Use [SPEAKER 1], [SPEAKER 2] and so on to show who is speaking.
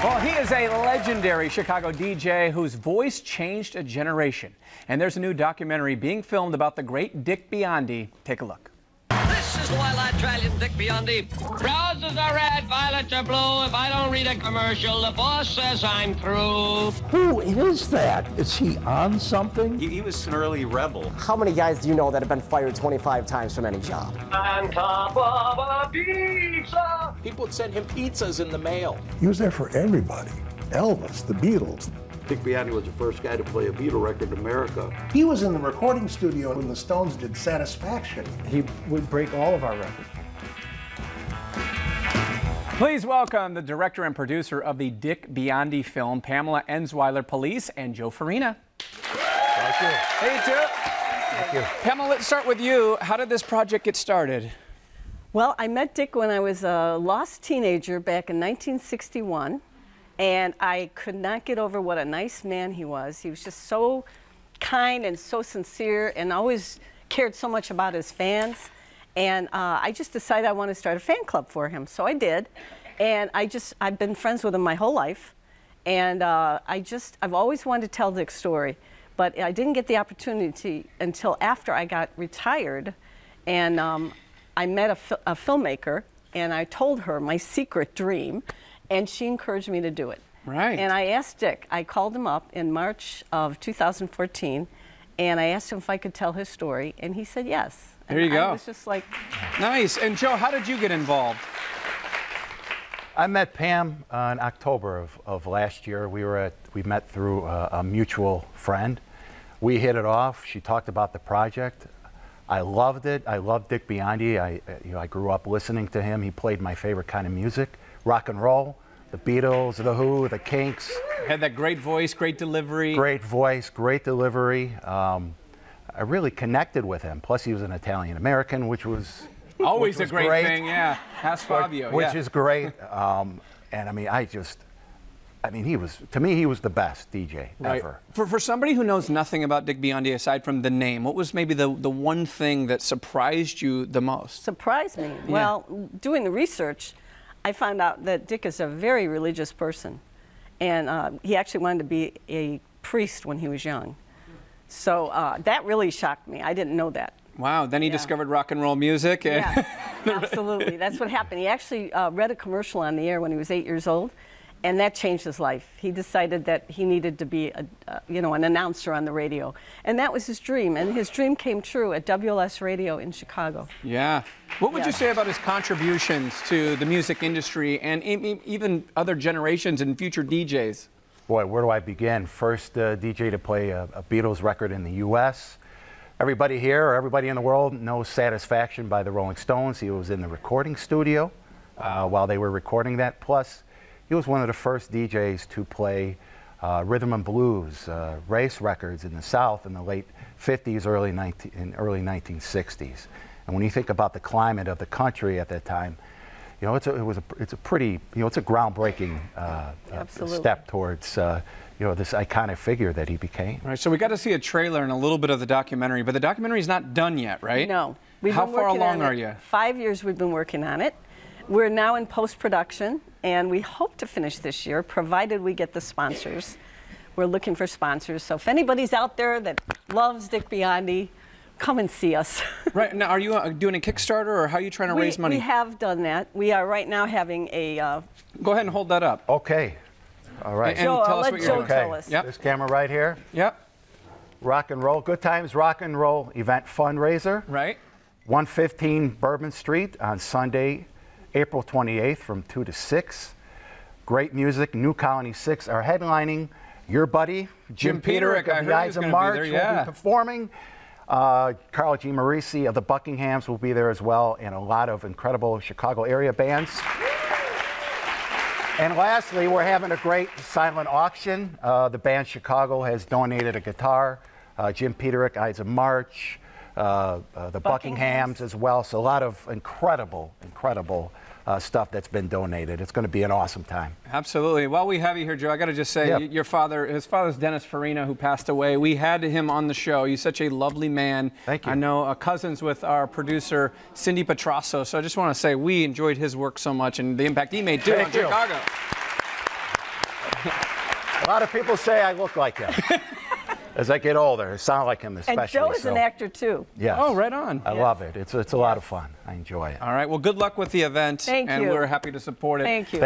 [SPEAKER 1] Well, he is a legendary Chicago DJ whose voice changed a generation. And there's a new documentary being filmed about the great Dick Biondi. Take a look.
[SPEAKER 2] This is the Wild Australian Dick Biondi. Roses are red, violets are blue. If I don't read a commercial, the boss says I'm through.
[SPEAKER 3] Who is that? Is he on something?
[SPEAKER 4] He was an early rebel.
[SPEAKER 5] How many guys do you know that have been fired 25 times from any job?
[SPEAKER 2] On top of a pizza.
[SPEAKER 6] People would send him pizzas in the mail.
[SPEAKER 3] He was there for everybody. Elvis, the Beatles.
[SPEAKER 7] Dick Biondi was the first guy to play a Beatle record in America.
[SPEAKER 8] He was in the recording studio when the Stones did Satisfaction.
[SPEAKER 9] He would break all of our records.
[SPEAKER 1] Please welcome the director and producer of the Dick Biondi film, Pamela Ensweiler-Pulice, and Joe Farina.
[SPEAKER 3] Thank you.
[SPEAKER 1] Hey, Joe.
[SPEAKER 3] Thank you.
[SPEAKER 1] Pamela, let's start with you. How did this project get started?
[SPEAKER 10] Well, I met Dick when I was a lost teenager back in 1961. And I could not get over what a nice man he was. He was just so kind and so sincere and always cared so much about his fans. And I just decided I wanted to start a fan club for him. So I did. And I've been friends with him my whole life. And I've always wanted to tell Dick's story. But I didn't get the opportunity until after I got retired. And I met a filmmaker, and I told her my secret dream. And she encouraged me to do it.
[SPEAKER 1] Right.
[SPEAKER 10] And I asked Dick, I called him up in March of 2014, and I asked him if I could tell his story, and he said yes.
[SPEAKER 1] There you go.
[SPEAKER 10] I was just like...
[SPEAKER 1] Nice. And Joe, how did you get involved?
[SPEAKER 9] I met Pam in October of last year. We met through a mutual friend. We hit it off. She talked about the project. I loved it. I loved Dick Biondi. I grew up listening to him. He played my favorite kind of music. Rock and roll, the Beatles, the Who, the Kinks.
[SPEAKER 1] Had that great voice, great delivery.
[SPEAKER 9] Great voice, great delivery. I really connected with him. Plus, he was an Italian American, which was
[SPEAKER 1] always a great thing. Yeah, ask Fabio.
[SPEAKER 9] Which is great. And I mean, he was, to me, he was the best DJ ever.
[SPEAKER 1] For somebody who knows nothing about Dick Biondi aside from the name, what was maybe the one thing that surprised you the most?
[SPEAKER 10] Surprised me? Yeah. Well, doing the research, I found out that Dick is a very religious person, and he actually wanted to be a priest when he was young. So that really shocked me. I didn't know that.
[SPEAKER 1] Wow, then he discovered rock and roll music. And
[SPEAKER 10] yeah, absolutely. That's what happened. He actually read a commercial on the air when he was 8 years old, and that changed his life. He decided that he needed to be an announcer on the radio. And that was his dream, and his dream came true at WLS Radio in Chicago.
[SPEAKER 1] Yeah. What would you say about his contributions to the music industry and even other generations and future DJs?
[SPEAKER 9] Boy, where do I begin? First DJ to play a Beatles record in the U.S. Everybody here, or everybody in the world, knows Satisfaction by the Rolling Stones. He was in the recording studio while they were recording that. Plus, he was one of the first DJs to play rhythm and blues, race records in the South in the late 50s, early 1960s. And when you think about the climate of the country at that time, you know, it's a pretty, you know, it's a groundbreaking step towards, you know, this iconic figure that he became.
[SPEAKER 1] Right. So we got to see a trailer and a little bit of the documentary, but the documentary is not done yet, right?
[SPEAKER 10] No.
[SPEAKER 1] How far along are you?
[SPEAKER 10] 5 years we've been working on it. We're now in post-production, and we hope to finish this year, provided we get the sponsors. We're looking for sponsors. So if anybody's out there that loves Dick Biondi, come and see us.
[SPEAKER 1] Right. Now, are you doing a Kickstarter, or how are you trying to raise money?
[SPEAKER 10] We have done that. We are right now having a...
[SPEAKER 1] Go ahead and hold that up.
[SPEAKER 9] Okay. All right.
[SPEAKER 10] Joe, I'll let Joe tell us.
[SPEAKER 1] Yep.
[SPEAKER 9] This camera right here.
[SPEAKER 1] Yep.
[SPEAKER 9] Rock and Roll, Good Times Rock and Roll Event Fundraiser.
[SPEAKER 1] Right.
[SPEAKER 9] 115 Bourbon Street on Sunday, April 28th from 2 to 6. Great music. New Colony 6 are headlining. Your buddy, Jim Peterick of the Ides of March will be performing. Carl G. Marisi of the Buckinghams will be there as well, and a lot of incredible Chicago area bands. And lastly, we're having a great silent auction. The band Chicago has donated a guitar. Jim Peterick, Ides of March, the Buckinghams as well. So a lot of incredible stuff that's been donated. It's going to be an awesome time.
[SPEAKER 1] Absolutely. While we have you here, Joe, I got to just say, his father's Dennis Farina, who passed away. We had him on the show. He's such a lovely man.
[SPEAKER 9] Thank you.
[SPEAKER 1] I know cousins with our producer, Cindy Petrasso. So I just want to say we enjoyed his work so much and the impact he made too on Chicago.
[SPEAKER 9] A lot of people say I look like him. As I get older, I sound like him especially.
[SPEAKER 10] And Joe is an actor, too.
[SPEAKER 9] Yes.
[SPEAKER 1] Oh, right on.
[SPEAKER 9] I love it. It's a lot of fun. I enjoy it.
[SPEAKER 1] All right. Well, good luck with the event.
[SPEAKER 10] Thank you.
[SPEAKER 1] And we're happy to support it.
[SPEAKER 10] Thank you.